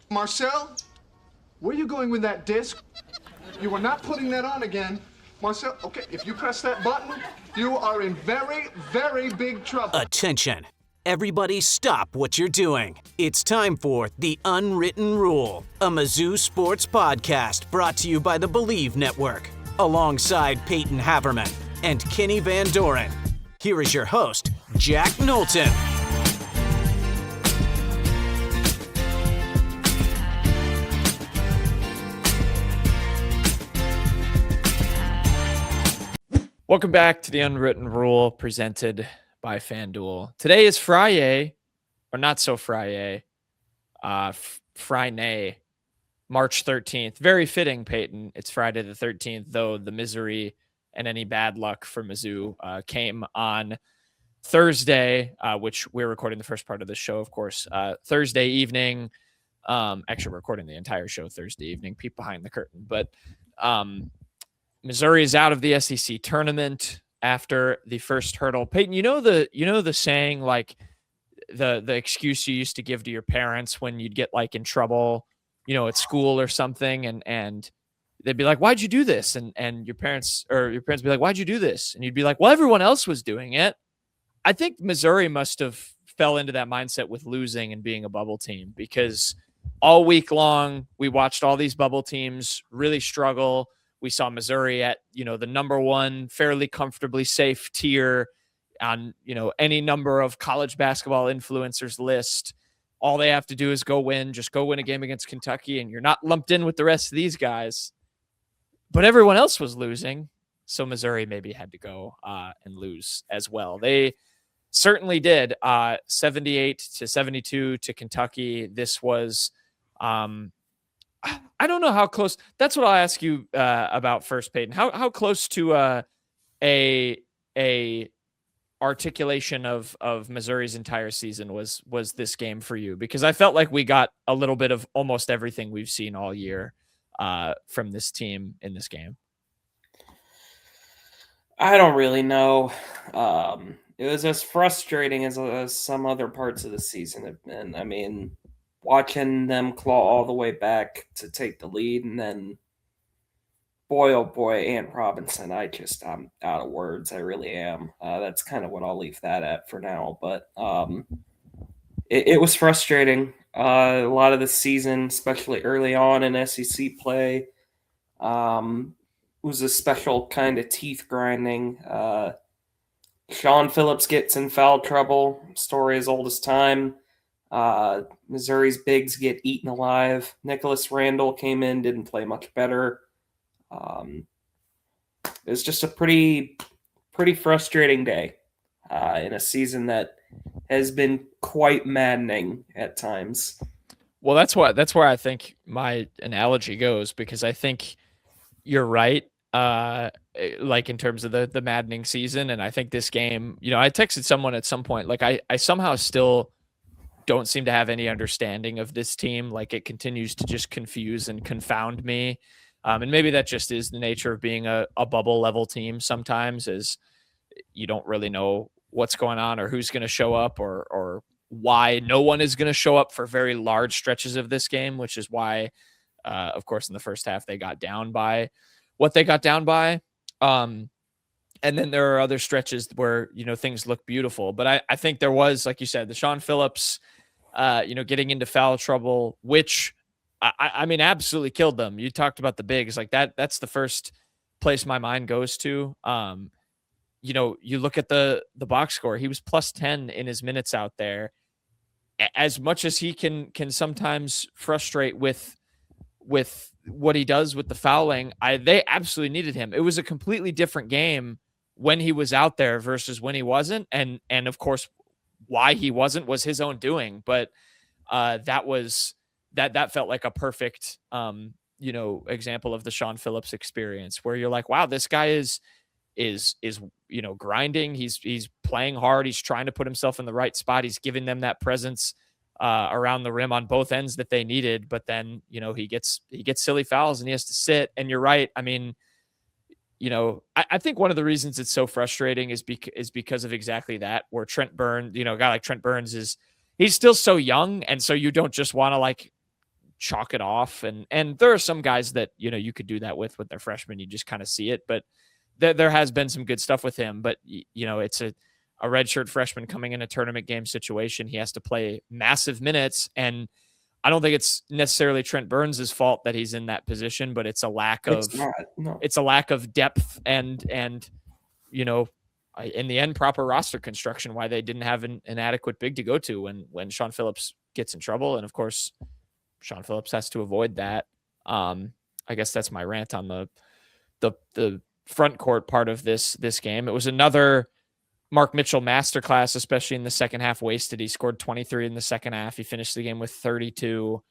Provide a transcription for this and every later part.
Marcel, where are you going with that disc? You are not putting that on again. Marcel, okay, if you press that button, you are in very, very big trouble. Attention. Everybody stop what you're doing. It's time for The Unwritten Rule, a Mizzou sports podcast brought to you by the Believe Network, alongside Payton Haverman and Kenny Van Doren. Here is your host, Jack Knowlton. Welcome back to The Unwritten Rule, presented by FanDuel. Today is Friday, or not so Friday, Friday, March 13th. Very fitting, Payton. It's Friday the 13th, though the misery and any bad luck for Mizzou came on Thursday, which we're recording the first part of the show, of course, Thursday evening. Actually, we're recording the entire show Thursday evening, peek behind the curtain. But Missouri is out of the SEC tournament after the first hurdle. Payton, you know the saying, like the excuse you used to give to your parents when you'd get like in trouble, at school or something, and they'd be like, "Why'd you do this?" And your parents would be like, "Why'd you do this?" And you'd be like, "Well, everyone else was doing it." I think Missouri must have fell into that mindset with losing and being a bubble team, because all week long we watched all these bubble teams really struggle. We saw Missouri at, the number one, fairly comfortably safe tier on, any number of college basketball influencers list. All they have to do is just go win a game against Kentucky, and you're not lumped in with the rest of these guys. But everyone else was losing, so Missouri maybe had to go and lose as well. They certainly did. 78-72 to Kentucky. This was I don't know how close. That's what I'll ask you about first, Payton. How close to a articulation of Missouri's entire season was this game for you? Because I felt like we got a little bit of almost everything we've seen all year from this team in this game. I don't really know. It was as frustrating as some other parts of the season have been. I mean, watching them claw all the way back to take the lead, and then, boy, oh boy, Ant Robinson, I'm out of words. I really am. That's kind of what I'll leave that at for now. But it was frustrating. A lot of the season, especially early on in SEC play, was a special kind of teeth grinding. Shawn Phillips gets in foul trouble. Story as old as time. Missouri's bigs get eaten alive. Nicholas Randall came in, didn't play much better. It was just a pretty frustrating day in a season that has been quite maddening at times. Well, that's where I think my analogy goes, because I think you're right. Like in terms of the maddening season, and I think this game, I texted someone at some point, like I somehow still don't seem to have any understanding of this team. Like, it continues to just confuse and confound me. And maybe that just is the nature of being a bubble level team sometimes, is you don't really know what's going on or who's going to show up or why no one is going to show up for very large stretches of this game, which is why, of course, in the first half, they got down by what they got down by. And then there are other stretches where, things look beautiful. But I think there was, like you said, the Shawn Phillips, getting into foul trouble, which I mean, absolutely killed them. You talked about the bigs, like that's the first place my mind goes to. You look at the box score, he was plus 10 in his minutes out there. As much as he can sometimes frustrate with what he does with the fouling, they absolutely needed him. It was a completely different game when he was out there versus when he wasn't. And of course, why he wasn't was his own doing. But that felt like a perfect, example of the Shawn Phillips experience, where you're like, wow, this guy is grinding. He's playing hard. He's trying to put himself in the right spot. He's giving them that presence around the rim on both ends that they needed. But then, he gets silly fouls and he has to sit. And you're right. I mean, I think one of the reasons it's so frustrating is because of exactly that, where Trent Burns, a guy like Trent Burns is he's still so young, and so you don't just want to like chalk it off. And there are some guys that, you know, you could do that with their freshmen. You just kind of see it, but there has been some good stuff with him. But you know, it's a redshirt freshman coming in a tournament game situation. He has to play massive minutes, and I don't think it's necessarily Trent Burns' fault that he's in that position, but it's a lack of it's a lack of depth and you know, in the end, proper roster construction, why they didn't have an adequate big to go to when Shawn Phillips gets in trouble. And of course, Shawn Phillips has to avoid that. I guess that's my rant on the front court part of this game. It was another Mark Mitchell masterclass, especially in the second half, wasted. He scored 23 in the second half. He finished the game with 32.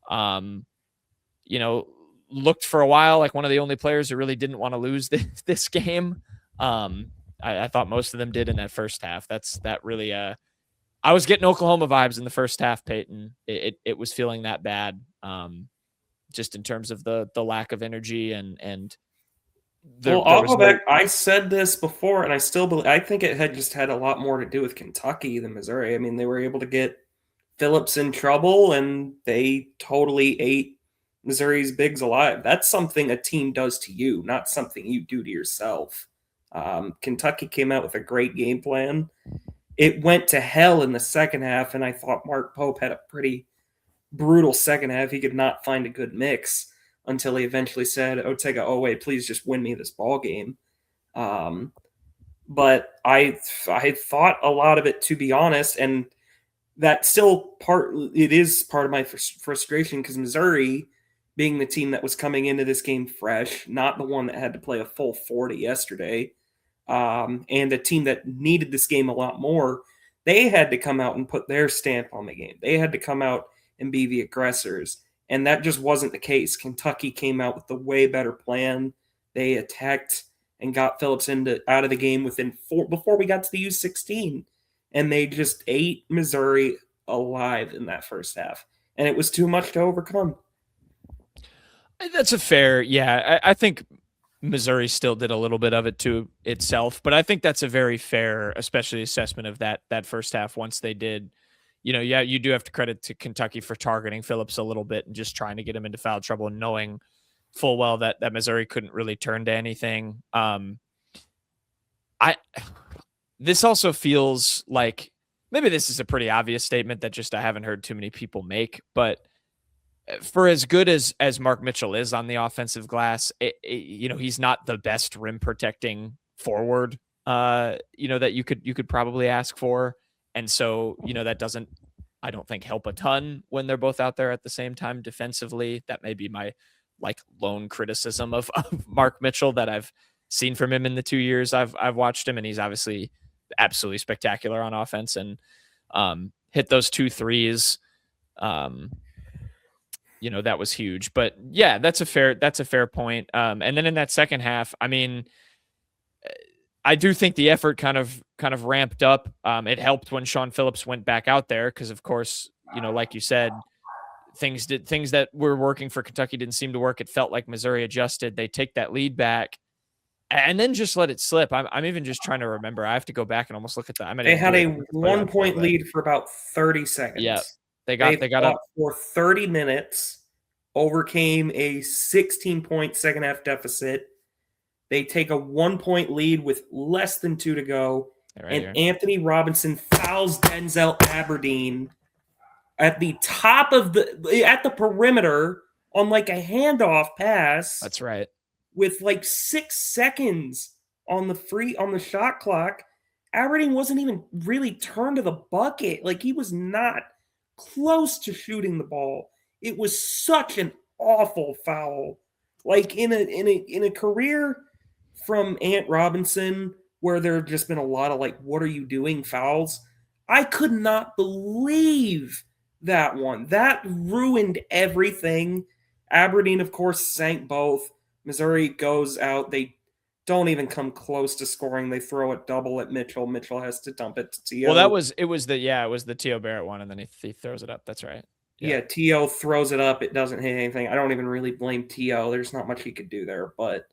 You know, looked for a while like one of the only players who really didn't want to lose this game. I thought most of them did in that first half. That really, I was getting Oklahoma vibes in the first half, Payton. It was feeling that bad, just in terms of the lack of energy and. I'll go back. I said this before, and I still believe. I think it had a lot more to do with Kentucky than Missouri. I mean, they were able to get Phillips in trouble, and they totally ate Missouri's bigs alive. That's something a team does to you, not something you do to yourself. Kentucky came out with a great game plan. It went to hell in the second half, and I thought Mark Pope had a pretty brutal second half. He could not find a good mix until he eventually said, Ortega, oh wait, please just win me this ball game. But I thought a lot of it, to be honest, and that still it is part of my frustration, because Missouri, being the team that was coming into this game fresh, not the one that had to play a full 40 yesterday, and a team that needed this game a lot more, they had to come out and put their stamp on the game. They had to come out and be the aggressors. And that just wasn't the case. Kentucky came out with the way better plan. They attacked and got Phillips out of the game before we got to the U16. And they just ate Missouri alive in that first half. And it was too much to overcome. That's a fair, yeah. I think Missouri still did a little bit of it to itself, but I think that's a very fair, especially assessment of that first half once they did. You know, yeah, you do have to credit to Kentucky for targeting Phillips a little bit and just trying to get him into foul trouble, and knowing full well that Missouri couldn't really turn to anything. This also feels like, maybe this is a pretty obvious statement that just I haven't heard too many people make, but for as good as Mark Mitchell is on the offensive glass, you know, he's not the best rim protecting forward, you know, that you could probably ask for. And so, you know, that doesn't, I don't think, help a ton when they're both out there at the same time defensively. That may be my like lone criticism of Mark Mitchell that I've seen from him in the 2 years I've watched him. And he's obviously absolutely spectacular on offense and hit those 2 threes. You know, that was huge. But yeah, that's a fair point. And then in that second half, I mean, I do think the effort kind of ramped up. It helped when Shawn Phillips went back out there because, of course, you know, like you said, things that were working for Kentucky didn't seem to work. It felt like Missouri adjusted. They take that lead back and then just let it slip. I'm even just trying to remember. I have to go back and almost look at that. They had a 1 point lead for about 30 seconds. Yeah, they got up for 30 minutes, overcame a 16-point second half deficit. They take a 1 point lead with less than 2 to go. Anthony Robinson fouls Denzel Aberdeen at the top of at the perimeter on like a handoff pass. That's right. With like 6 seconds on the shot clock. Aberdeen wasn't even really turned to the bucket. Like, he was not close to shooting the ball. It was such an awful foul. Like in a career from Ant Robinson, where there have just been a lot of like, what are you doing fouls? I could not believe that one. That ruined everything. Aberdeen, of course, sank both. Missouri goes out. They don't even come close to scoring. They throw a double at Mitchell. Mitchell has to dump it to T.O. Well, it was the T.O. Barrett one, and then he throws it up. That's right. Yeah, T.O. throws it up. It doesn't hit anything. I don't even really blame T.O. There's not much he could do there, but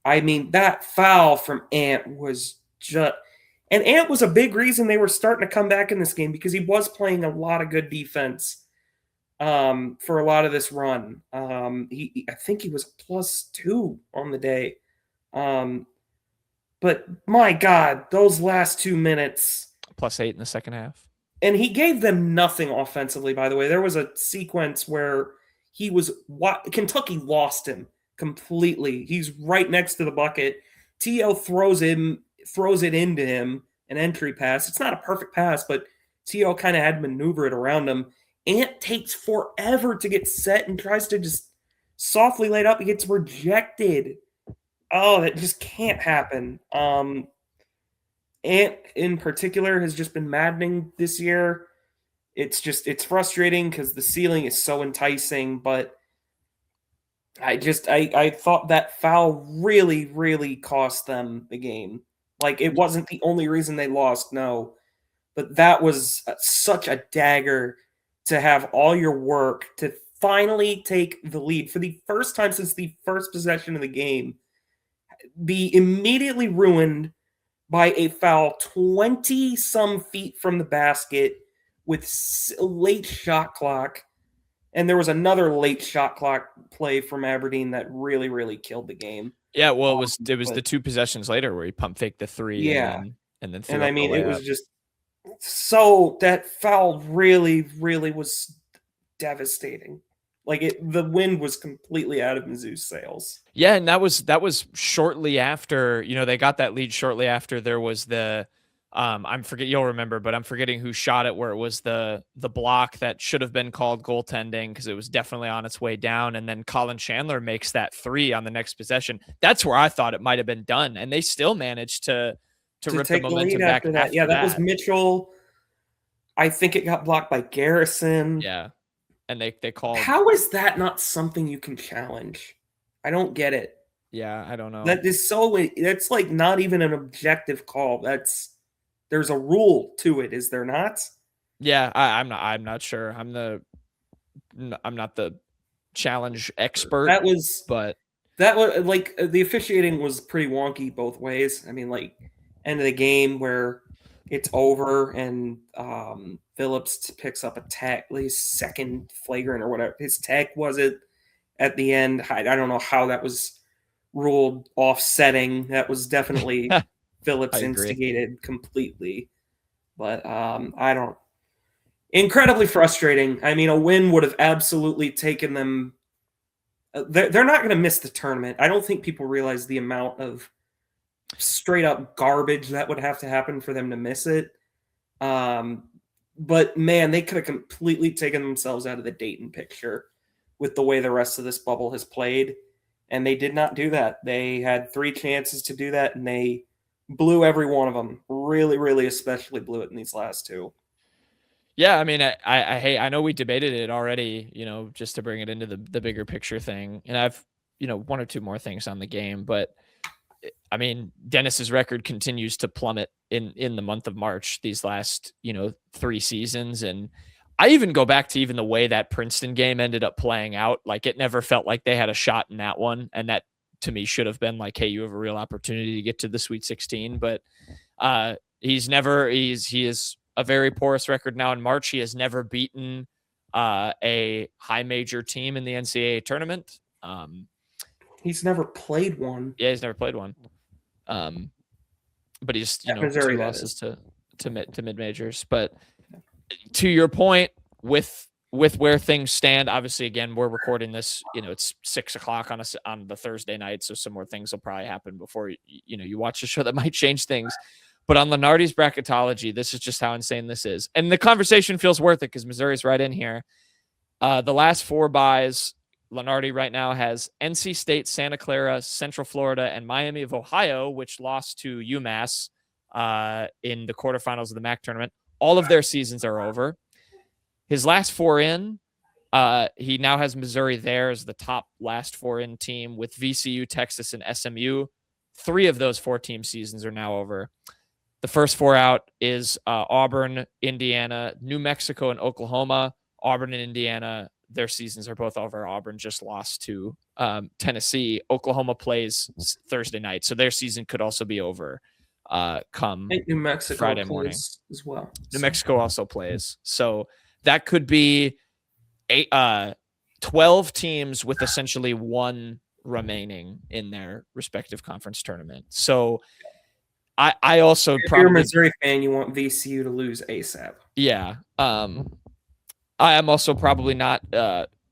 I mean, that foul from Ant was just, And Ant was a big reason they were starting to come back in this game because he was playing a lot of good defense for a lot of this run. I think he was +2 on the day. But my God, those last 2 minutes. +8 in the second half. And he gave them nothing offensively, by the way. There was a sequence where Kentucky lost him completely. He's right next to the bucket. T.O. throws it into him, an entry pass. It's not a perfect pass, but T.O. kind of had to maneuver it around him. Ant takes forever to get set and tries to just softly lay it up. He gets rejected. Oh, that just can't happen. Ant in particular has just been maddening this year. It's frustrating because the ceiling is so enticing, but I thought that foul really, really cost them the game. Like, it wasn't the only reason they lost, no. But that was such a dagger to have all your work to finally take the lead for the first time since the first possession of the game, be immediately ruined by a foul 20-some feet from the basket with late shot clock. And there was another late shot clock play from Aberdeen that really, really killed the game. Yeah, well, it was the 2 possessions later where he pump faked the 3. Yeah, and then threw and up I mean, the it was layup. just so that foul really, really was devastating. Like, the wind was completely out of Mizzou's sails. Yeah, and that was shortly after, they got that lead shortly after there was the you'll remember, but I'm forgetting who shot it, where it was the block that should have been called goaltending because it was definitely on its way down, and then Colin Chandler makes that 3 on the next possession. That's where I thought it might have been done, and they still managed to rip the momentum back after that. Yeah, that was Mitchell. I think it got blocked by Garrison. Yeah. And they called. How is that not something you can challenge? I don't get it. Yeah, I don't know. That's like not even an objective call. There's a rule to it, is there not? Yeah, I'm not sure. I'm not the challenge expert. That was like the officiating was pretty wonky both ways. I mean, like, end of the game where it's over and Phillips picks up a tech, his second flagrant or whatever. His tech was it at the end. I don't know how that was ruled offsetting. That was definitely Phillips instigated completely. But I don't. Incredibly frustrating. I mean, a win would have absolutely taken them. They're not going to miss the tournament. I don't think people realize the amount of straight up garbage that would have to happen for them to miss it. But man, they could have completely taken themselves out of the Dayton picture with the way the rest of this bubble has played. And they did not do that. They had 3 chances to do that, and they blew every one of them. Really, really especially blew it in these last 2. Yeah, I mean, I know we debated it already, just to bring it into the bigger picture thing. And I've, 1 or 2 more things on the game, but I mean, Dennis's record continues to plummet in the month of March, these last, 3 seasons. And I even go back to even the way that Princeton game ended up playing out. Like, it never felt like they had a shot in that one. And that to me should have been like, hey, you have a real opportunity to get to the Sweet 16. But he is a very porous record now in March. He has never beaten a high major team in the NCAA tournament. He's never played one. Yeah, he's never played one. But he's 2 losses to mid majors. But to your point, with where things stand, obviously, again, we're recording this. It's 6:00 on the Thursday night, so some more things will probably happen before you watch the show that might change things. But on Lenardi's bracketology, this is just how insane this is, and the conversation feels worth it because Missouri's right in here. The last 4 byes. Lenardi right now has NC State, Santa Clara, Central Florida, and Miami of Ohio, which lost to UMass in the quarterfinals of the MAC tournament. All of their seasons are over. His last 4 in, he now has Missouri there as the top last 4 in team with VCU, Texas, and SMU. 3 of those 4 team seasons are now over. The first 4 out is Auburn, Indiana, New Mexico, and Oklahoma. Auburn and Indiana, their seasons are both over. Auburn just lost to Tennessee. Oklahoma plays Thursday night, so their season could also be over. come I think New Mexico Friday plays morning. as well. New Mexico also plays. So that could be 12 teams with essentially one remaining in their respective conference tournament. So I also If probably, you're a Missouri fan, you want VCU to lose ASAP. yeah. I am also probably not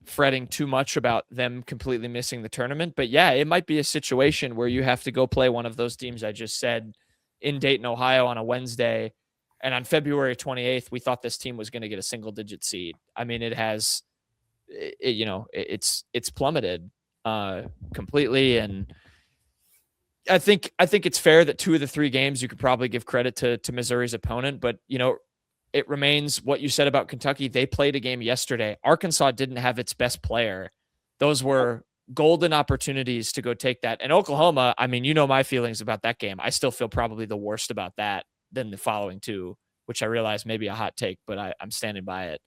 fretting too much about them completely missing the tournament, but yeah, it might be a situation where you have to go play one of those teams I just said in Dayton, Ohio on a Wednesday. And on February 28th, we thought this team was going to get a single digit seed. I mean, it has, it's plummeted completely. And I think it's fair that 2 of the 3 games you could probably give credit to Missouri's opponent, but it remains what you said about Kentucky. They played a game yesterday. Arkansas didn't have its best player. Those were golden opportunities to go take that. And Oklahoma, I mean, my feelings about that game. I still feel probably the worst about that than the following 2, which I realize may be a hot take, but I'm standing by it.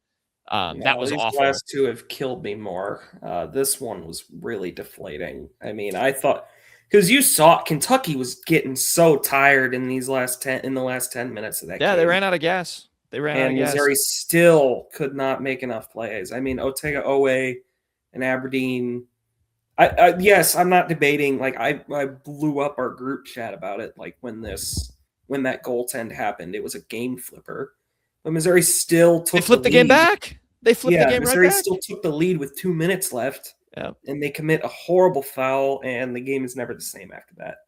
That was awful. These last 2 have killed me more. This one was really deflating. I mean, I thought, because you saw Kentucky was getting so tired in the last 10 minutes of that game. Yeah, they ran out of gas. And Missouri still could not make enough plays. I mean, Otega Owe and Aberdeen. Yes, I'm not debating. Like I blew up our group chat about it. Like when that goaltend happened, it was a game flipper. But Missouri still took. They flipped the game back. They flipped the game Missouri right back. Still took the lead with 2 minutes left. Yeah. And they commit a horrible foul, and the game is never the same after that.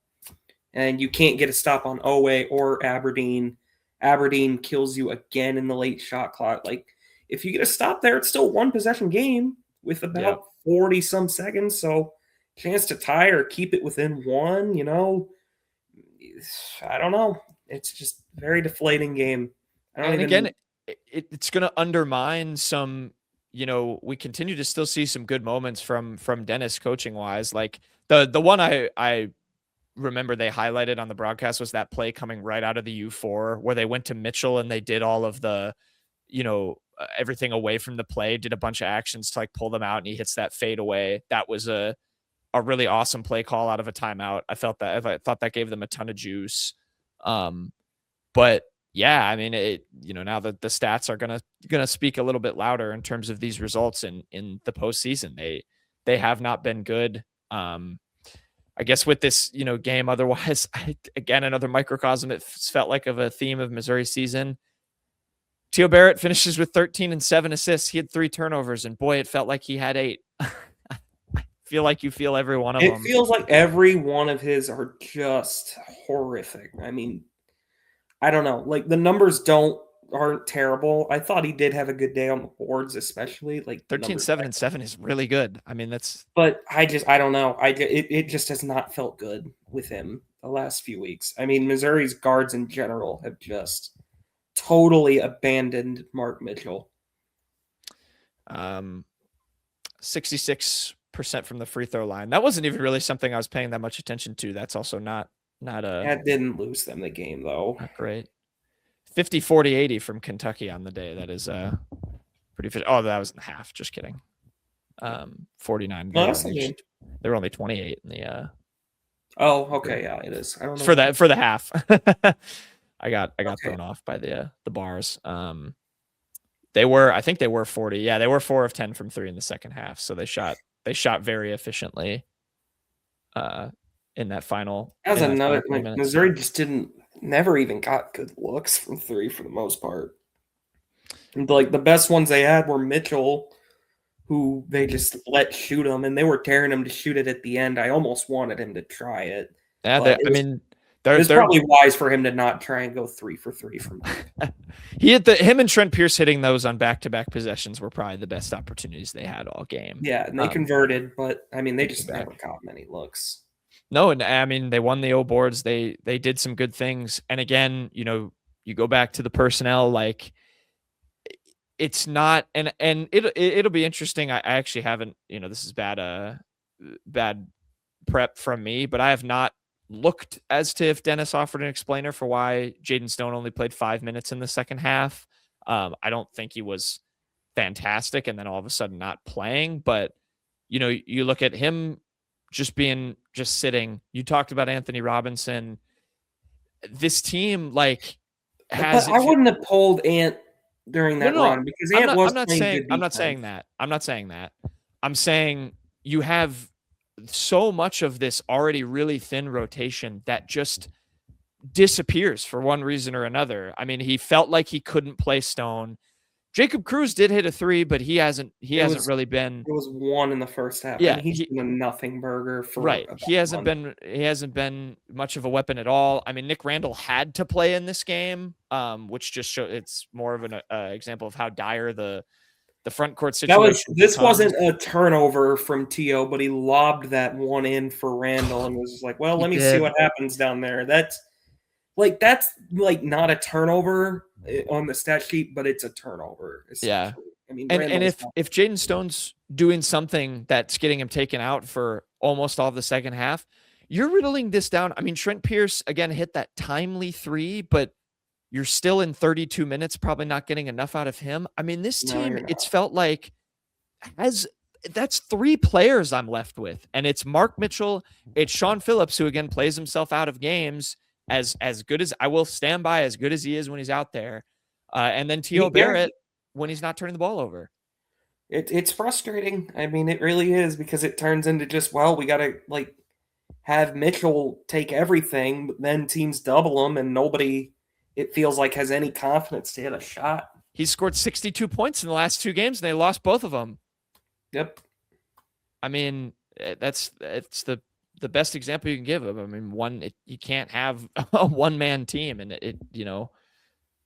And you can't get a stop on Owe or Aberdeen. Aberdeen kills you again in the late shot clock. Like, if you get a stop there, it's still 1 possession game with about 40 some seconds. So, chance to tie or keep it within 1, I don't know. It's just a very deflating game. Again, it's going to undermine some, we continue to still see some good moments from Dennis coaching wise. Like the one I remember they highlighted on the broadcast was that play coming right out of the U4 where they went to Mitchell and they did all of the, everything away from the play, did a bunch of actions to like pull them out, and he hits that fade away. That was a really awesome play call out of a timeout. I thought that gave them a ton of juice. But yeah, I mean, now that the stats are gonna speak a little bit louder in terms of these results in the postseason. They have not been good. I guess with this, game, otherwise, again, another microcosm. It felt like of a theme of Missouri's season. Teo Barrett finishes with 13 and 7 assists. He had 3 turnovers, and boy, it felt like he had 8. I feel like you feel every one of them. It feels like every one of his are just horrific. I mean, I don't know. Like the numbers aren't terrible. I thought he did have a good day on the boards, especially like 13, 7, and 7 is really good. I mean, but I don't know. It just has not felt good with him the last few weeks. I mean, Missouri's guards in general have just totally abandoned Mark Mitchell. 66% from the free throw line. That wasn't even really something I was paying that much attention to. That's also not that didn't lose them the game though. Not great. 50, 40, 80 from Kentucky on the day. That is pretty fit. Oh, that was in half. Just kidding. 49. They were only 28 in the Oh, okay, yeah, it is. I don't know for the half. I got thrown off by the bars. I think they were 40. Yeah, they were 4 of 10 from 3 in the second half. So they shot very efficiently in that final. That was another Missouri just never even got good looks from 3 for the most part. And like the best ones they had were Mitchell, who they just let shoot him, and they were tearing him to shoot it at the end. I almost wanted him to try it. Yeah, it's probably wise for him to not try and go 3 for 3 from him and Trent Pierce hitting those on back-to-back possessions were probably the best opportunities they had all game. Yeah, and they converted, but I mean they just never got many looks. No, and I mean they won the O boards. They did some good things. And again, you go back to the personnel, like it's not and it'll be interesting. I actually haven't, this is bad prep from me, but I have not looked as to if Dennis offered an explainer for why Jaden Stone only played 5 minutes in the second half. I don't think he was fantastic and then all of a sudden not playing, but you look at him just sitting. You talked about Anthony Robinson. this team like But I wouldn't have pulled Ant during that run because Ant was playing good defense. I'm not saying that. I'm saying you have so much of this already really thin rotation that just disappears for one reason or another. I mean, he felt like he couldn't play Stone. Jacob Cruz did hit a 3, but he hasn't really been. It was 1 in the first half. Yeah, and he's been a nothing burger for right. He hasn't been much of a weapon at all. I mean, Nick Randall had to play in this game, which just shows it's more of an example of how dire the front court situation. This wasn't a turnover from T.O., but he lobbed that one in for Randall and was just like, well, let me see what happens down there. That's not a turnover on the stat sheet, but it's a turnover. Yeah. I mean, and if Jaden Stone's doing something that's getting him taken out for almost all of the second half, you're riddling this down. I mean, Trent Pierce, again, hit that timely 3, but you're still in 32 minutes, probably not getting enough out of him. I mean, this team, it's felt like that's 3 players I'm left with. And it's Mark Mitchell. It's Shawn Phillips, who again plays himself out of games as good as I will stand by, as good as he is when he's out there. And then T.O. Barrett when he's not turning the ball over. It's frustrating. I mean, it really is, because it turns into just, well, we got to have Mitchell take everything, but then teams double him and nobody, it feels like, has any confidence to hit a shot. He's scored 62 points in the last 2 games, and they lost both of them. Yep. I mean, it's the best example you can give of. I mean, you can't have a one-man team, and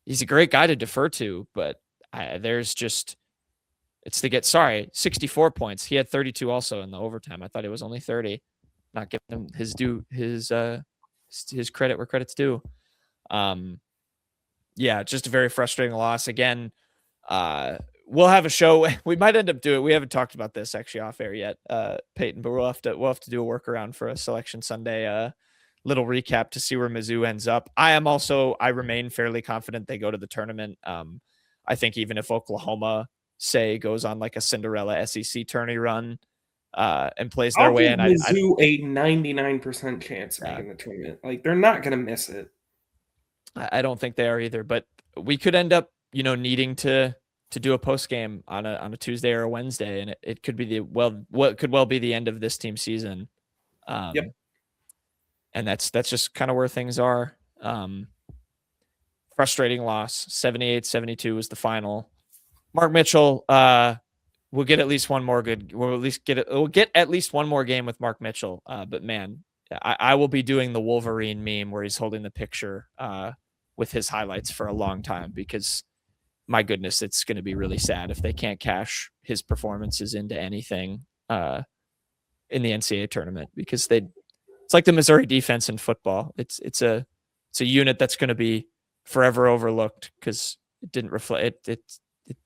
he's a great guy to defer to, but there's just, it's to get, 64 points. He had 32 also in the overtime. I thought it was only 30. Not giving him his due, his credit where credit's due. Yeah, just a very frustrating loss. Again, we'll have a show. We might end up doing. We haven't talked about this actually off air yet, Payton, but we'll have to do a workaround for a Selection Sunday little recap to see where Mizzou ends up. I remain fairly confident they go to the tournament. I think even if Oklahoma, say, goes on like a Cinderella SEC tourney run and plays their way in, Mizzou a 99% chance of making the tournament. Like, they're not going to miss it. I don't think they are either, but we could end up, needing to do a post game on a Tuesday or a Wednesday, and it could be what could well be the end of this team season. Yep. And that's just kind of where things are. Frustrating loss. 78-72 was the final. Mark Mitchell will get at least one more good. We'll get at least one more game with Mark Mitchell. But man, I will be doing the Wolverine meme where he's holding the picture with his highlights for a long time, because my goodness, it's going to be really sad if they can't cash his performances into anything in the NCAA tournament, because it's like the Missouri defense in football. It's a unit that's going to be forever overlooked because it didn't reflect it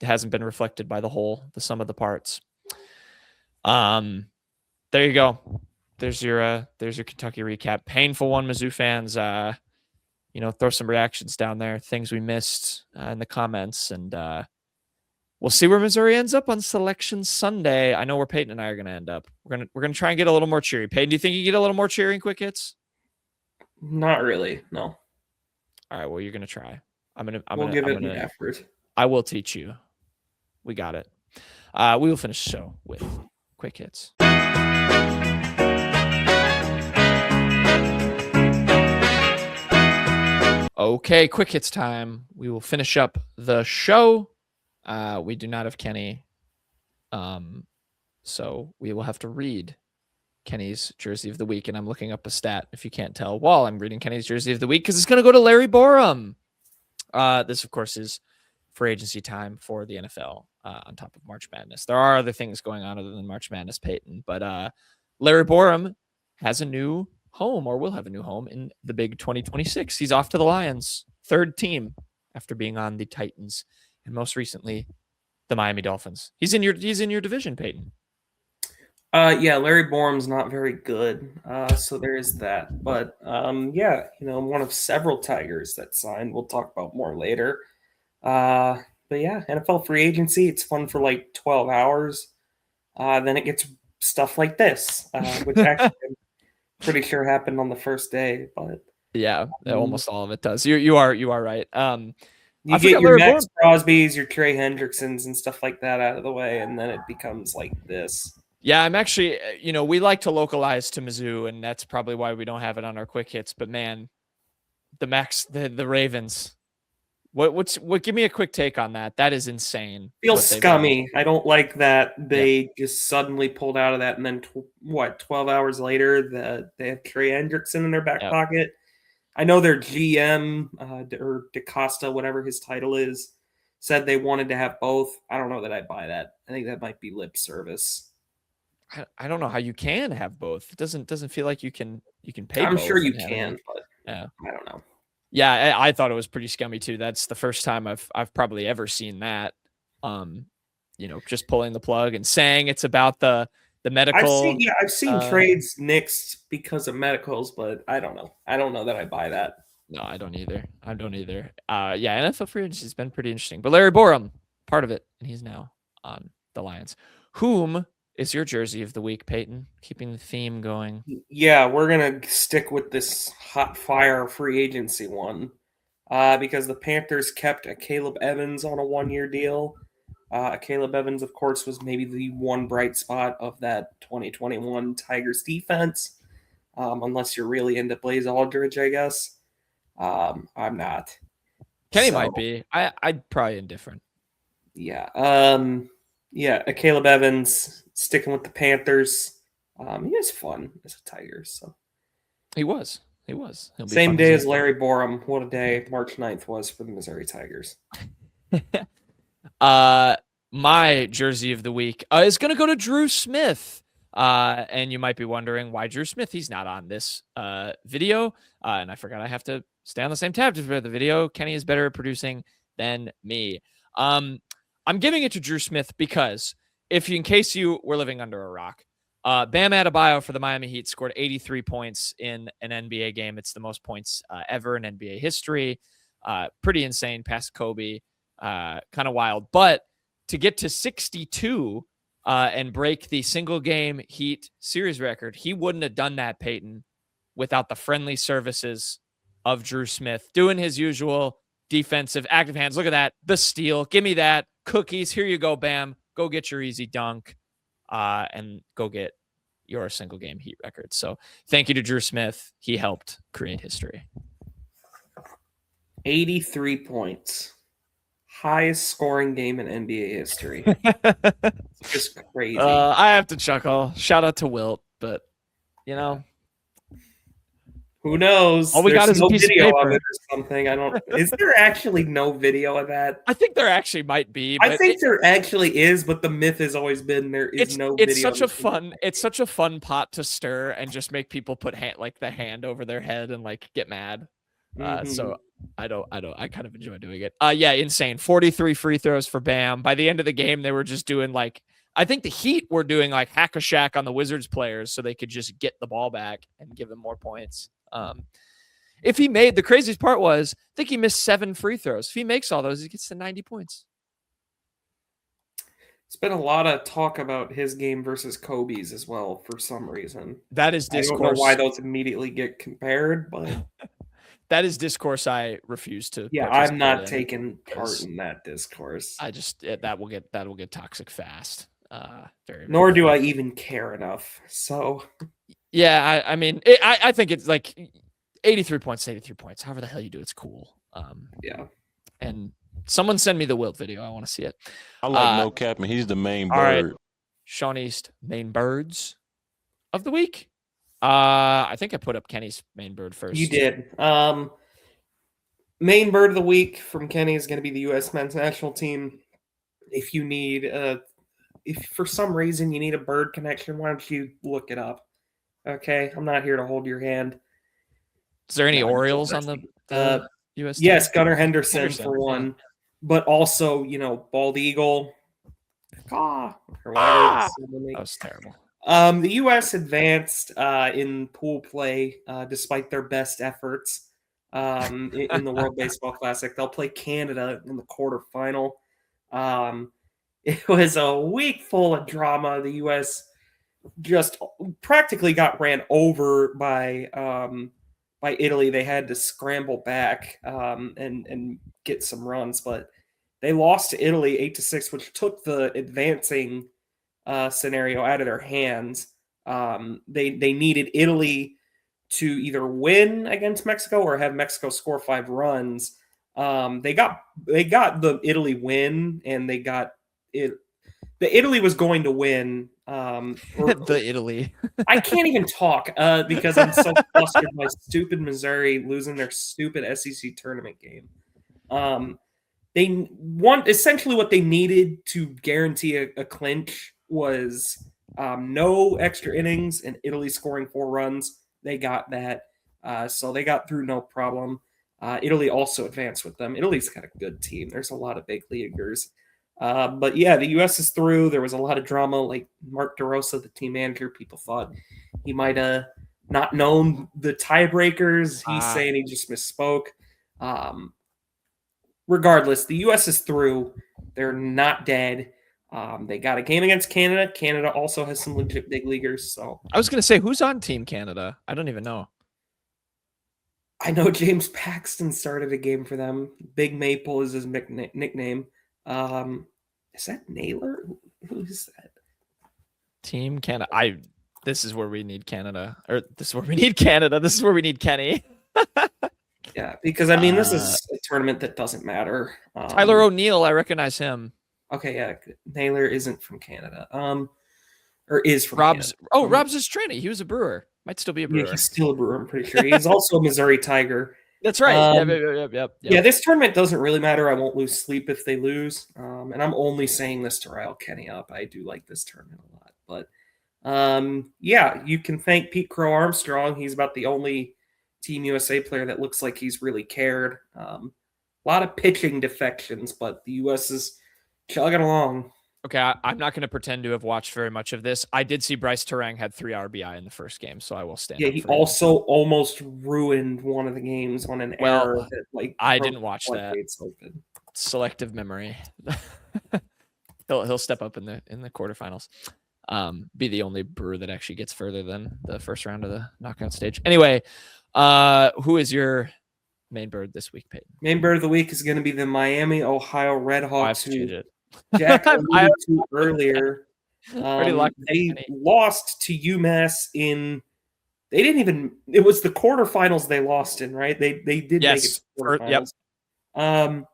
hasn't been reflected by the sum of the parts. There you go. There's your Kentucky recap. Painful one, Mizzou fans. Throw some reactions down there, things we missed in the comments, and we'll see where Missouri ends up on Selection Sunday. I know where Payton and I are going to end up. We're gonna try and get a little more cheery. Payton, do you think you get a little more cheery in quick hits? Not really, no. All right, well, you're gonna try. We'll give it an effort. I will teach you. We got it. We will finish the show with quick hits. Okay, quick hits time. We will finish up the show. We do not have Kenny, so we will have to read Kenny's Jersey of the Week, and I'm looking up a stat, if you can't tell, while I'm reading Kenny's Jersey of the Week, because it's going to go to Larry Borum. This, of course, is free agency time for the NFL on top of March Madness. There are other things going on other than March Madness, Payton, but Larry Borum has a new home, or will have a new home, in the Big 2026. He's off to the Lions, third team after being on the Titans and most recently the Miami Dolphins. He's in your division, Payton. Yeah, Larry Borum's not very good, so there is that. But yeah, one of several Tigers that signed. We'll talk about more later. But yeah, NFL free agency, it's fun for like 12 hours. Then it gets stuff like this, which actually I'm pretty sure happened on the first day. But Yeah, almost all of it does. You are right. You get your Max Crosbys, your Trey Hendricksons, and stuff like that out of the way, and then it becomes like this. Yeah, I'm actually, we like to localize to Mizzou, and that's probably why we don't have it on our quick hits. But man, the Ravens. What? Give me a quick take on that. That is insane. Feels scummy. I don't like that they just suddenly pulled out of that, and then 12 hours later, they have Trey Hendrickson in their back pocket. I know their GM or DaCosta, whatever his title is, said they wanted to have both. I don't know that I buy that. I think that might be lip service. I don't know how you can have both. It doesn't feel like you can pay. I'm sure you can, but I don't know. Yeah, I thought it was pretty scummy too. That's the first time I've probably ever seen that. Just pulling the plug and saying it's about the medical. I've seen trades nixed because of medicals, but I don't know. I don't know that I buy that. No, I don't either. NFL free agency has been pretty interesting. But Larry Borum, part of it, and he's now on the Lions. Whom is your jersey of the week, Payton? Keeping the theme going. Yeah, we're going to stick with this hot fire free agency one because the Panthers kept a Caleb Evans on a 1-year deal. Caleb Evans, of course, was maybe the one bright spot of that 2021 Tigers defense, unless you're really into Blaze Aldridge, I guess. I'm not. Kenny might be. I'd probably indifferent. Yeah. Caleb Evans sticking with the Panthers. He was fun as a Tiger. So he was. Same day as Larry Borum. What a day March 9th was for the Missouri Tigers. My jersey of the week is going to go to Dru Smith. And you might be wondering why Dru Smith. He's not on this video. And I forgot I have to stay on the same tab to for the video. Kenny is better at producing than me. I'm giving it to Dru Smith because in case you were living under a rock, Bam Adebayo for the Miami Heat scored 83 points in an NBA game. It's the most points ever in NBA history. Pretty insane, past Kobe. Kind of wild. But to get to 62 and break the single game Heat series record, he wouldn't have done that, Payton, without the friendly services of Dru Smith doing his usual defensive active hands. Look at that. The steal. Give me that. Cookies. Here you go, Bam. Go get your easy dunk and go get your single game Heat record. So thank you to Dru Smith. He helped create history. 83 points. Highest scoring game in NBA history. It's just crazy. I have to chuckle. Shout out to Wilt, but who knows? All we got is no a piece video of paper. of it or something. I don't. Is there actually no video of that? I think there actually might be. I think there actually is, but the myth has always been there is no video. It's such a fun pot to stir and just make people put the hand over their head and get mad. So I kind of enjoy doing it. Insane. 43 free throws for Bam. By the end of the game, they were just doing I think the Heat were doing hack a shack on the Wizards players so they could just get the ball back and give them more points. If he made, the craziest part was, I think he missed 7 free throws. If he makes all those, he gets to 90 points. It's been a lot of talk about his game versus Kobe's as well for some reason. That is discourse. I don't know why those immediately get compared, but that is discourse I refuse to. Yeah, I'm not taking part in that discourse. I just that will get toxic fast. Nor do I even care enough. So yeah, I mean, I think it's 83 points, 83 points. However the hell you do, it's cool. Yeah. And someone send me the Wilt video. I want to see it. I like no cap, and he's the main bird. All right. Shawn East, main birds of the week. I think I put up Kenny's main bird first. You did. Main bird of the week from Kenny is going to be the U.S. men's national team. If you need, if for some reason you need a bird connection, why don't you look it up? Okay, I'm not here to hold your hand. Is there any Orioles on the U.S. team? Yes, Gunnar Henderson for one, but also bald eagle. Or whatever. That was terrible. The U.S. advanced in pool play despite their best efforts in the World Baseball Classic. They'll play Canada in the quarterfinal. It was a week full of drama. The U.S. just practically got ran over by by Italy. They had to scramble back and get some runs, but they lost to Italy 8-6, which took the advancing scenario out of their hands. They needed Italy to either win against Mexico or have Mexico score 5 runs. They got the Italy win, and they got it. The Italy was going to win. The Italy. I can't even talk because I'm so flustered by stupid Missouri losing their stupid SEC tournament game. They want essentially what they needed to guarantee a clinch was no extra innings and Italy scoring 4 runs. They got that. So they got through no problem. Italy also advanced with them. Italy's got a good team. There's a lot of big leaguers. But yeah, the U.S. is through. There was a lot of drama. Like Mark DeRosa, the team manager, people thought he might have not known the tiebreakers. He's saying he just misspoke. Regardless, the U.S. is through. They're not dead. They got a game against Canada. Canada also has some legit big leaguers. So I was going to say, who's on Team Canada? I don't even know. I know James Paxton started a game for them. Big Maple is his nickname. Is that Naylor? Who is that? Team Canada. This is where we need Canada. Or this is where we need Canada. This is where we need Kenny. Yeah, because I mean, this is a tournament that doesn't matter. Tyler O'Neill, I recognize him. Okay, yeah. Naylor isn't from Canada. Or is from Rob's. Canada. Oh, Rob's Estrani. He was a Brewer. Might still be a Brewer. Yeah, he's still a Brewer, I'm pretty sure. He's also a Missouri Tiger. That's right. Yep. Yeah, this tournament doesn't really matter. I won't lose sleep if they lose. And I'm only saying this to rile Kenny up. I do like this tournament a lot. But yeah, you can thank Pete Crow Armstrong. He's about the only Team USA player that looks like he's really cared. A lot of pitching defections, but the U.S. is chugging along. Okay, I'm not going to pretend to have watched very much of this. I did see Bryce Terang had 3 RBI in the first game, so I will stand. Yeah, he also almost ruined one of the games on an error. That, I didn't watch that. Selective memory. He'll step up in the quarterfinals. Be the only Brewer that actually gets further than the first round of the knockout stage. Anyway, who is your main bird this week, Payton? Main bird of the week is going to be the Miami, Ohio Redhawks. Jack alluded to earlier. They lost to UMass in. They didn't even. It was the quarterfinals they lost in, right? They did make it to the quarterfinals. Yep.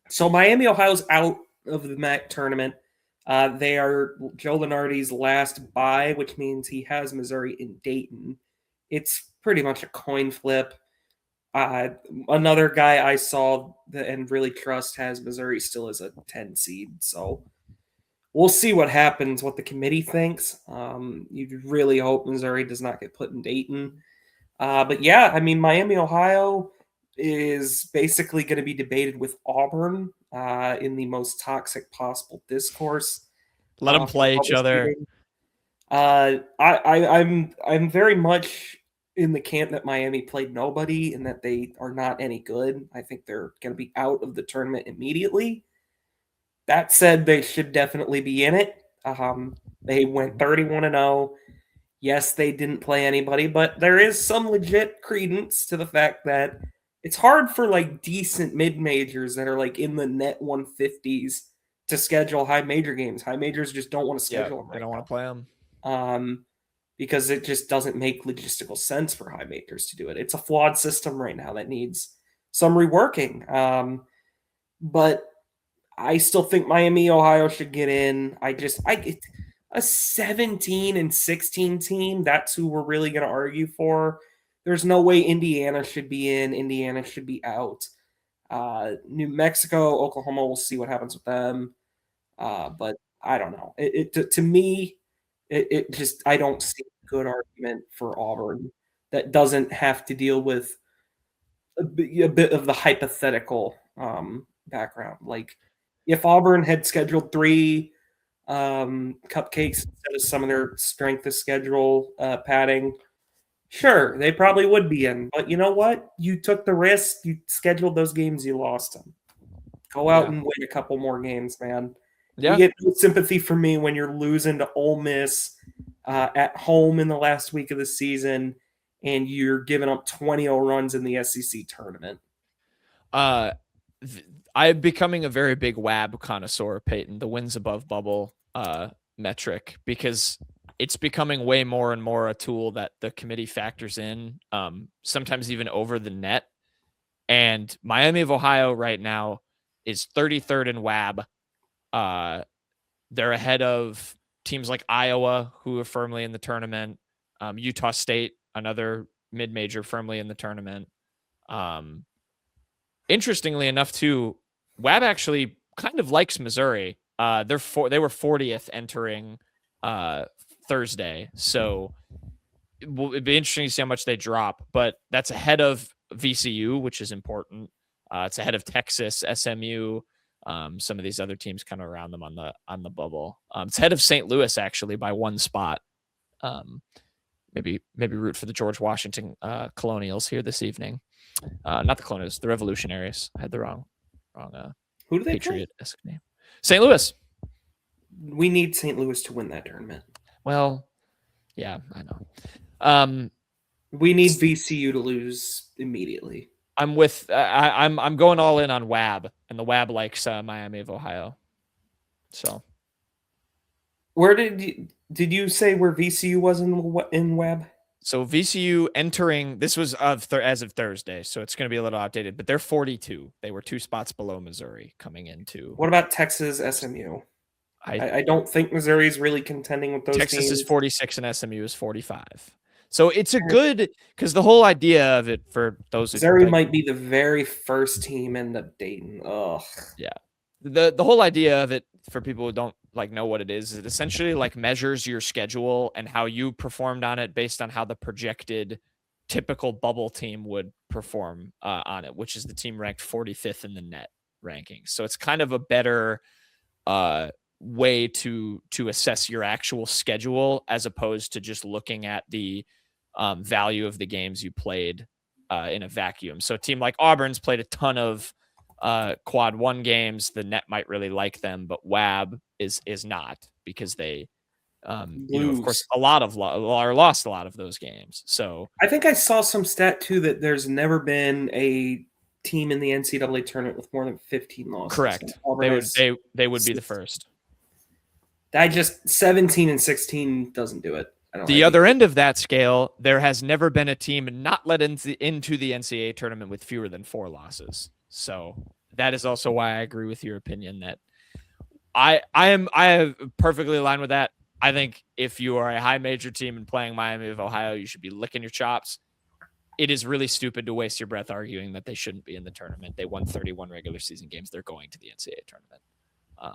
So Miami, Ohio's out of the MAC tournament. They are Joe Lunardi's last bye, which means he has Missouri in Dayton. It's pretty much a coin flip. Another guy I saw and really trust has Missouri still as a 10 seed. So we'll see what happens, what the committee thinks. You really hope Missouri does not get put in Dayton. But yeah, I mean, Miami, Ohio is basically going to be debated with Auburn in the most toxic possible discourse. Let them play each other. I'm very much in the camp that Miami played nobody and that they are not any good. I think they're going to be out of the tournament immediately. That said, they should definitely be in it. They went 31-0. Yes, they didn't play anybody, but there is some legit credence to the fact that it's hard for like decent mid-majors that are like in the net 150s to schedule high major games. High majors just don't want to schedule them. They don't want to play them. Because it just doesn't make logistical sense for high majors to do it. It's a flawed system right now that needs some reworking. But I still think Miami, Ohio should get in. A 17-16 team, that's who we're really going to argue for. There's no way Indiana should be in. Indiana should be out. New Mexico, Oklahoma, we'll see what happens with them. But I don't know. To me, it just, I don't see a good argument for Auburn that doesn't have to deal with a bit of the hypothetical background. Like if Auburn had scheduled 3 cupcakes instead of some of their strength of schedule padding, sure, they probably would be in. But you know what? You took the risk. You scheduled those games. You lost them. Go out and win a couple more games, man. Yeah. You get no sympathy from me when you're losing to Ole Miss at home in the last week of the season and you're giving up 20-0 runs in the SEC tournament. I'm becoming a very big WAB connoisseur, Payton, the wins above bubble metric, because it's becoming way more and more a tool that the committee factors in, sometimes even over the net. And Miami of Ohio right now is 33rd in WAB. They're ahead of teams like Iowa, who are firmly in the tournament, Utah State, another mid-major firmly in the tournament. Interestingly enough, too, WAB actually kind of likes Missouri. They were 40th entering Thursday, so it'd be interesting to see how much they drop. But that's ahead of VCU, which is important. It's ahead of Texas, SMU, some of these other teams kind of around them on the bubble. It's ahead of St. Louis actually by one spot. Maybe root for the George Washington Colonials here this evening. Not the Colonials, the Revolutionaries. I had the wrong Who do they Patriot-esque name. St. Louis. We need St. Louis to win that tournament. Well, yeah, I know. We need VCU to lose immediately. I'm with. I'm going all in on WAB, and the WAB likes Miami of Ohio. So, where did you say where VCU was in WAB? So VCU entering, this was as of Thursday, so it's going to be a little outdated, but they're 42. They were 2 spots below Missouri coming into. What about Texas, SMU? I don't think Missouri is really contending with those Texas teams. is 46 and SMU is 45. So it's a good, because the whole idea of it for those. Missouri might be the very first team in the Dayton. Ugh. Yeah. The whole idea of it for people who don't know what it is, it essentially measures your schedule and how you performed on it based on how the projected typical bubble team would perform on it, which is the team ranked 45th in the net rankings. So it's kind of a better way to assess your actual schedule as opposed to just looking at the value of the games you played in a vacuum. So a team like Auburn's played a ton of quad 1 games. The net might really like them, but WAB is not, because they of course lost a lot of those games. So I think I saw some stat too that there's never been a team in the NCAA tournament with more than 15 losses. Correct. They would be the first. I just 17 and 16 doesn't do it. The other end of that scale, there has never been a team not let into the NCAA tournament with fewer than 4 losses. So that is also why I agree with your opinion that I am perfectly aligned with that. I think if you are a high major team and playing Miami of Ohio, you should be licking your chops. It is really stupid to waste your breath arguing that they shouldn't be in the tournament. They won 31 regular season games. They're going to the NCAA tournament.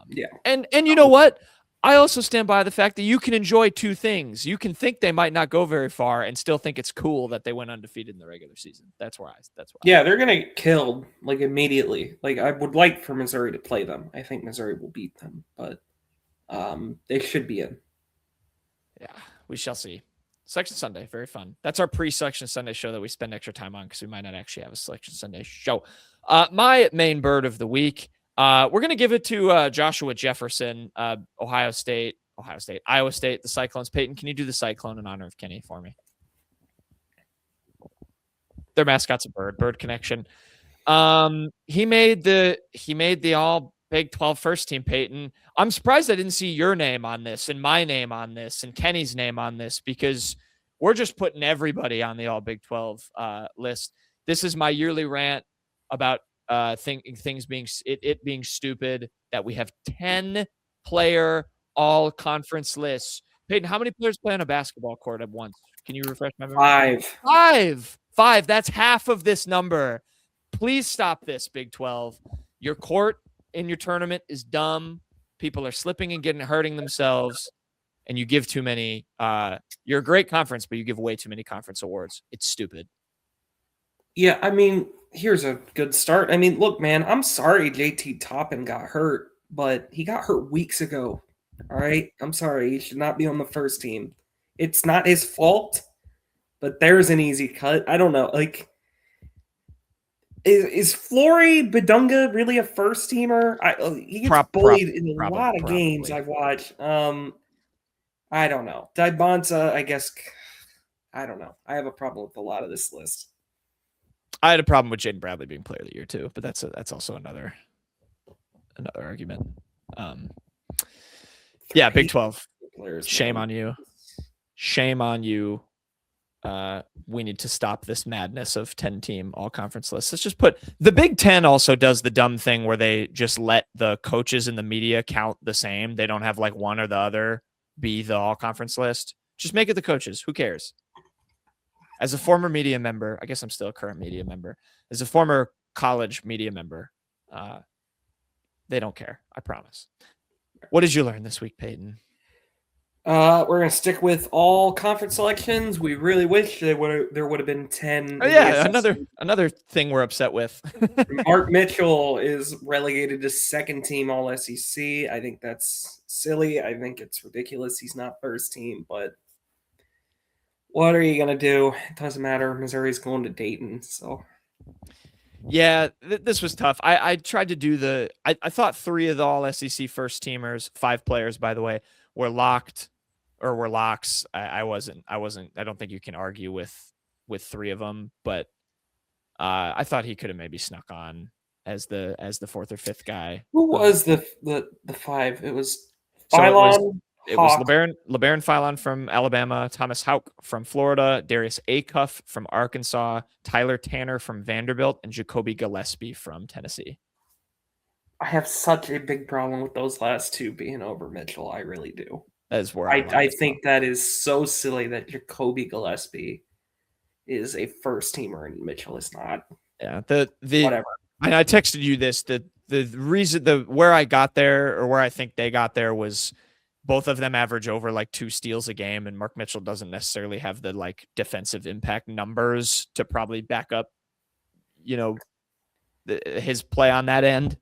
Yeah. And you know what? I also stand by the fact that you can enjoy 2 things. You can think they might not go very far and still think it's cool that they went undefeated in the regular season. That's why. Yeah, they're going to get killed immediately. I would like for Missouri to play them. I think Missouri will beat them, but they should be in. Yeah, we shall see. Selection Sunday, very fun. That's our pre-Selection Sunday show that we spend extra time on because we might not actually have a Selection Sunday show. My main bird of the week, we're going to give it to Joshua Jefferson, Iowa State, the Cyclones. Payton, can you do the Cyclone in honor of Kenny for me? Their mascot's a bird connection. He made the all Big 12 first team, Payton. I'm surprised I didn't see your name on this and my name on this and Kenny's name on this, because we're just putting everybody on the all Big 12 list. This is my yearly rant about things being stupid, that we have 10 player all conference lists. Payton, how many players play on a basketball court at once? Can you refresh my memory? 5. That's half of this number. Please stop this, Big 12. Your court in your tournament is dumb. People are slipping and hurting themselves, and you give too many. You're a great conference, but you give way too many conference awards. It's stupid. Yeah, I mean, here's a good start. I mean, look, man, I'm sorry JT Toppin got hurt, but he got hurt weeks ago. All right? I'm sorry. He should not be on the first team. It's not his fault, but there's an easy cut. I don't know. Is Flory Badunga really a first teamer? He gets bullied in a lot of games I've watched. I don't know. Dybonza, I guess. I don't know. I have a problem with a lot of this list. I had a problem with Jaden Bradley being player of the year too, but that's also another argument. Yeah, Big 12. Shame on you. Shame on you. We need to stop this madness of 10-team all-conference lists. Let's just put the Big 10 also does the dumb thing where they just let the coaches and the media count the same. They don't have like one or the other be the all-conference list. Just make it the coaches. Who cares? As a former media member, I guess I'm still a current media member. As a former college media member, they don't care. I promise. What did you learn this week, Payton? We're gonna stick with all conference selections. We really wish there would have been 10. Oh yeah, another thing we're upset with. Mark Mitchell is relegated to second team All SEC. I think that's silly. I think it's ridiculous. He's not first team, but what are you gonna do? It doesn't matter. Missouri's going to Dayton, so. Yeah, this was tough. I tried to do I thought 3 of the All SEC first teamers, 5 players, by the way, were locked or were locks. I don't think you can argue with 3 of them, but I thought he could have maybe snuck on as the 4th or 5th guy. Who was the 5? It was Philon. It was LeBaron Philon from Alabama, Thomas Houck from Florida, Darius Acuff from Arkansas, Tyler Tanner from Vanderbilt, and Jacoby Gillespie from Tennessee. I have such a big problem with those last 2 being over Mitchell. I really do. That is where I think that is so silly that Jacoby Gillespie is a first teamer and Mitchell is not. Yeah, the whatever. And I texted you this. The reason where I got there or where I think they got there was both of them average over like 2 steals a game, and Mark Mitchell doesn't necessarily have the like defensive impact numbers to probably back up, his play on that end.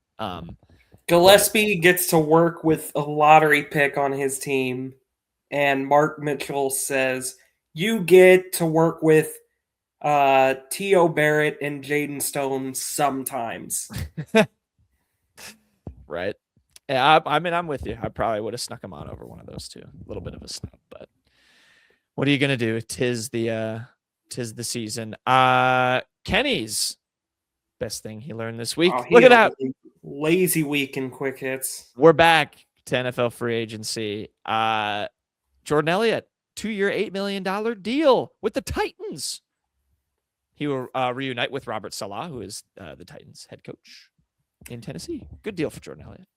Gillespie gets to work with a lottery pick on his team, and Mark Mitchell says, you get to work with T.O. Barrett and Jaden Stone sometimes. Right. Yeah, I mean, I'm with you. I probably would have snuck him on over one of those 2. A little bit of a snub, but what are you gonna do? Tis the season. Kenny's best thing he learned this week. Look at that. Lazy week in quick hits. We're back to NFL free agency. Jordan Elliott, 2-year, $8 million deal with the Titans. He will reunite with Robert Saleh, who is the Titans head coach in Tennessee. Good deal for Jordan Elliott.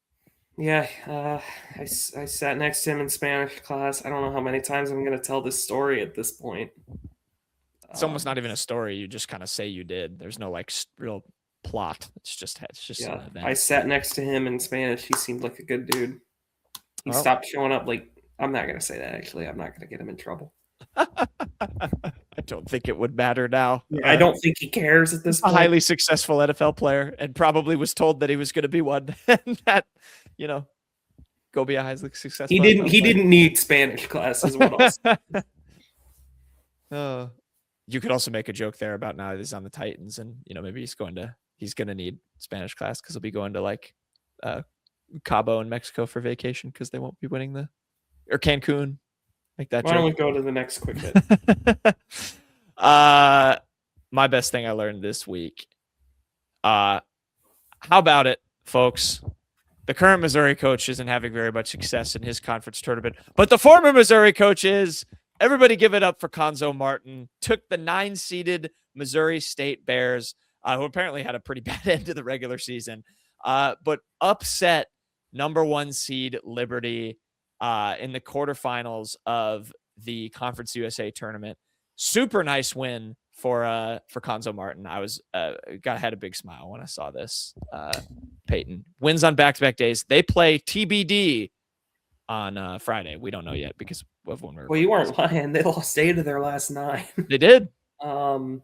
Yeah, I sat next to him in Spanish class. I don't know how many times I'm going to tell this story at this point. It's almost not even a story. You just kind of say you did. There's no like real plot. It's just yeah. I sat next to him in Spanish. He seemed like a good dude. He stopped showing up. Like, I'm not going to say that, actually. I'm not going to get him in trouble. I don't think it would matter now. I don't think he cares at this point. A highly successful NFL player, and probably was told that he was going to be one. And that, go be a highly successful. He didn't need Spanish classes. What else? You could also make a joke there about now he's on the Titans, and maybe he's going to need Spanish class because he'll be going to like Cabo in Mexico for vacation because they won't be winning or Cancun. Like that. Why don't we go to the next quick hit? My best thing I learned this week. How about it, folks? The current Missouri coach isn't having very much success in his conference tournament, but the former Missouri coach is. Everybody give it up for Cuonzo Martin. Took the 9-seeded Missouri State Bears, who apparently had a pretty bad end to the regular season, but upset number 1 seed Liberty in the quarterfinals of the Conference USA tournament. Super nice win for Cuonzo Martin. I was had a big smile when I saw this. Payton wins on back-to-back days. They play TBD on Friday. We don't know yet because of when we're. Well, you weren't lying. They lost 8 of their last 9. They did. But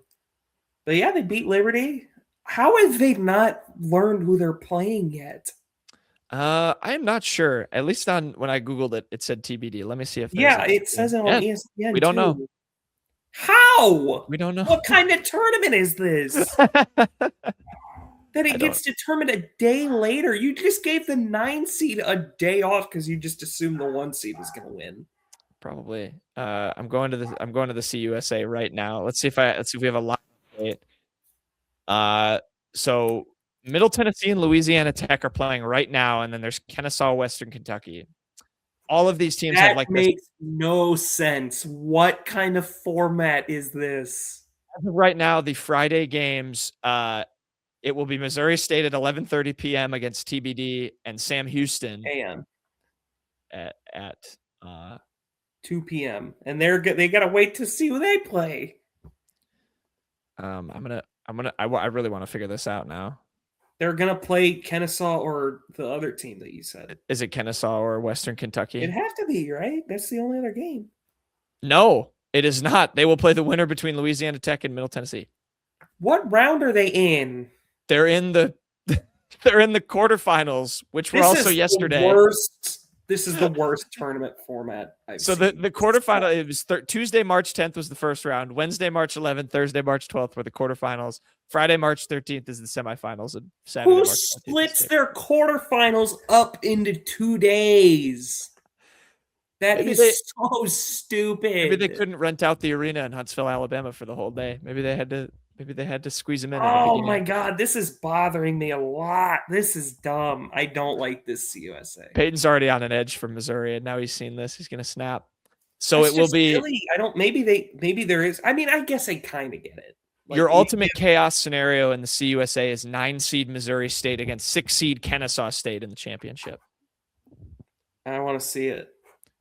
yeah, they beat Liberty. How have they not learned who they're playing yet? I'm not sure. At least on when I Googled it, it said TBD. Let me see if it says it on ESPN. We don't know. How? We don't know. What kind of tournament is this? That it gets determined a day later. You just gave the 9 seed a day off because you just assumed the 1 seed was going to win. probably. I'm going to the CUSA right now. Let's see if we have a live update. So Middle Tennessee and Louisiana Tech are playing right now, and then there's Kennesaw, Western Kentucky. All of these teams have like makes no sense. What kind of format is this? As of right now, the Friday games, it will be Missouri State at 11:30 p.m. against TBD and Sam Houston at 2 p.m. And they gotta wait to see who they play. I really want to figure this out now. They're gonna play Kennesaw or the other team that you said. Is it Kennesaw or Western Kentucky? It'd have to be, right? That's the only other game. No, it is not. They will play the winner between Louisiana Tech and Middle Tennessee. What round are they in? They're in the quarterfinals, which were also yesterday. This is the worst tournament format I've seen. The quarterfinal, it was Tuesday, March 10th was the first round. Wednesday, March 11th, Thursday, March 12th were the quarterfinals. Friday, March 13th is the semifinals. And Saturday, Who March 14th splits their quarterfinals up into 2 days? That is so stupid. Maybe they couldn't rent out the arena in Huntsville, Alabama for the whole day. Maybe they had to squeeze them in. Oh my God, this is bothering me a lot. This is dumb. I don't like this CUSA. Payton's already on an edge from Missouri, and now he's seen this. He's going to snap. So That's it will be. Silly. Maybe there is. I mean, I guess I kind of get it. Like, your ultimate chaos scenario in the CUSA is 9-seed Missouri State against 6-seed Kennesaw State in the championship. I want to see it.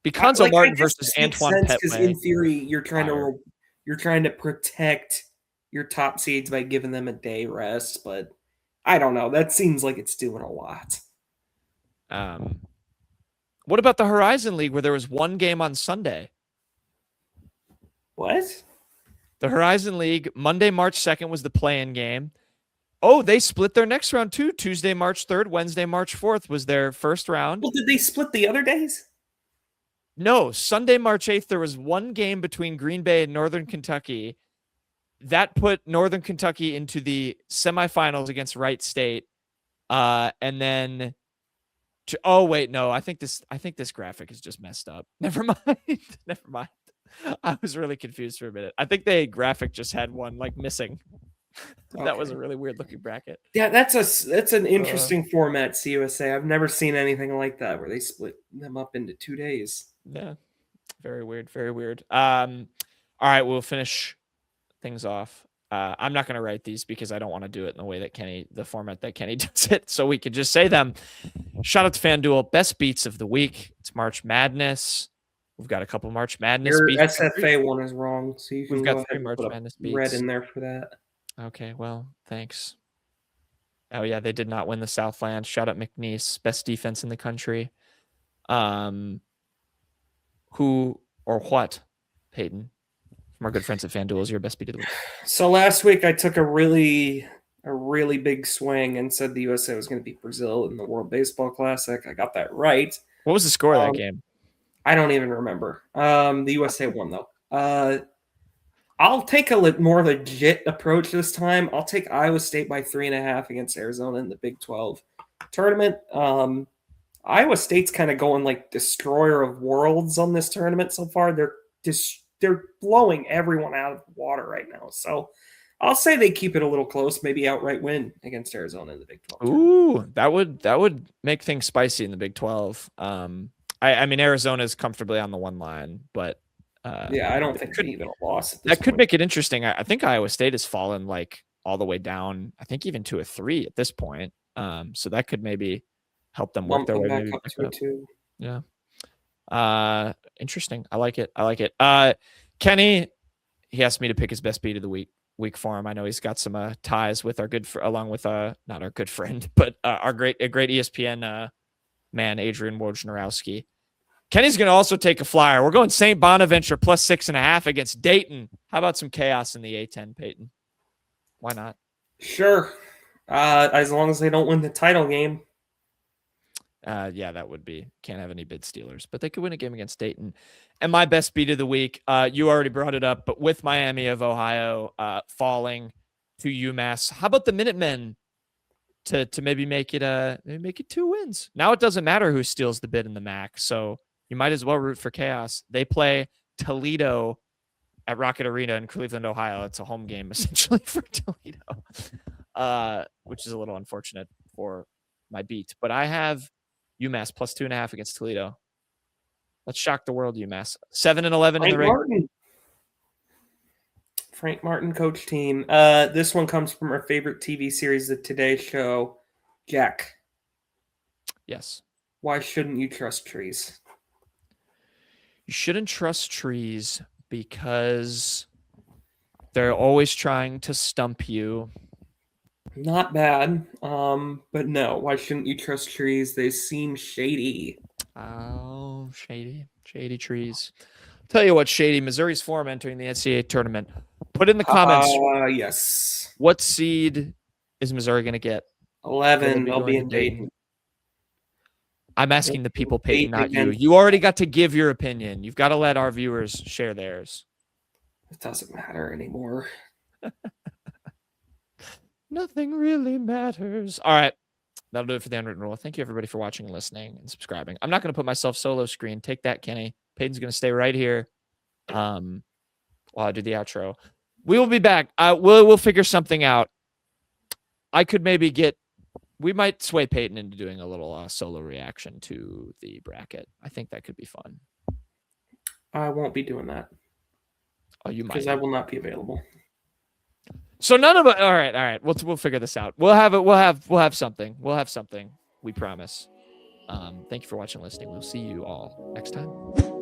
Be Conzo Martin versus Antoine Petway. Because in theory, you're trying to protect your top seeds by giving them a day rest, but I don't know. That seems like it's doing a lot. What about the Horizon League where there was one game on Sunday? What? The Horizon League, Monday, March 2nd was the play-in game. Oh, they split their next round too. Tuesday, March 3rd, Wednesday, March 4th was their first round. Well, did they split the other days? No, Sunday, March 8th, there was one game between Green Bay and Northern Kentucky. That put Northern Kentucky into the semifinals against Wright State. And then I think this graphic is just messed up. Never mind. Never mind. I was really confused for a minute. I think the graphic just had one like missing. Okay. That was a really weird looking bracket. Yeah, that's an interesting format, CUSA. I've never seen anything like that where they split them up into 2 days. Yeah. Very weird. Very weird. All right, we'll finish things off. I'm not going to write these because I don't want to do it in the way that the format that Kenny does it. So we could just say them. Shout out to FanDuel. Best beats of the week. It's March Madness. We've got a couple March Madness Your beats. SFA one is wrong. So you can We've go got 3 March Madness beats. Red in there for that. Okay, well, thanks. Oh yeah, they did not win the Southland. Shout out McNeese, best defense in the country. Who or what, Payton, from our good friends at FanDuel, is your best beat of the week? So last week I took a really big swing and said the USA was going to beat Brazil in the World Baseball Classic. I got that right. What was the score of that game? I don't even remember. The USA won though. I'll take a more legit approach this time. I'll take Iowa State by 3.5 against Arizona in the Big 12 tournament. Iowa State's kind of going like destroyer of worlds on this tournament so far. They're blowing everyone out of the water right now. So I'll say they keep it a little close, maybe outright win against Arizona in the Big 12. Ooh, that would make things spicy in the Big 12. I mean, Arizona is comfortably on the one line, but I don't think they even a loss. That could make it interesting. I think Iowa State has fallen like all the way down. I think even to a 3 at this point. So that could maybe help them work their way back up to 2. Yeah. Interesting. I like it. Kenny, he asked me to pick his best beat of the week for him. I know he's got some ties with our along with not our good friend, but a great ESPN man, Adrian Wojnarowski. Kenny's going to also take a flyer. We're going St. Bonaventure plus 6.5 against Dayton. How about some chaos in the A-10, Payton? Why not? Sure. As long as they don't win the title game. Yeah, that would be. Can't have any bid stealers, but they could win a game against Dayton. And my best beat of the week, you already brought it up, but with Miami of Ohio falling to UMass, how about the Minutemen to maybe make it 2 wins? Now it doesn't matter who steals the bid in the MAC. So you might as well root for chaos. They play Toledo at Rocket Arena in Cleveland, Ohio. It's a home game essentially for Toledo, which is a little unfortunate for my beat. But I have UMass plus 2.5 against Toledo. Let's shock the world, UMass. 7-11 in the regular. Frank Martin coach team. This one comes from our favorite TV series, The Today Show. Jack. Yes. Why shouldn't you trust trees? You shouldn't trust trees because they're always trying to stump you. Not bad, but no. Why shouldn't you trust trees? They seem shady. Oh, shady trees. Tell you what, shady. Missouri's form entering the NCAA tournament. Put in the comments. Yes. What seed is Missouri going to get? 11. They'll be in Dayton. I'm asking the people, Payton, not you. Against... You already got to give your opinion. You've got to let our viewers share theirs. It doesn't matter anymore. Nothing really matters. All right. That'll do it for the unwritten rule. Thank you, everybody, for watching and listening and subscribing. I'm not going to put myself solo screen. Take that, Kenny. Peyton's going to stay right here while I do the outro. We will be back. We'll figure something out. We might sway Peyton into doing a little solo reaction to the bracket. I think that could be fun. I won't be doing that. Oh, you might. Because I will not be available. So none of it. All right. We'll figure this out. We'll have something. We'll have something. We promise. Thank you for watching and listening. We'll see you all next time.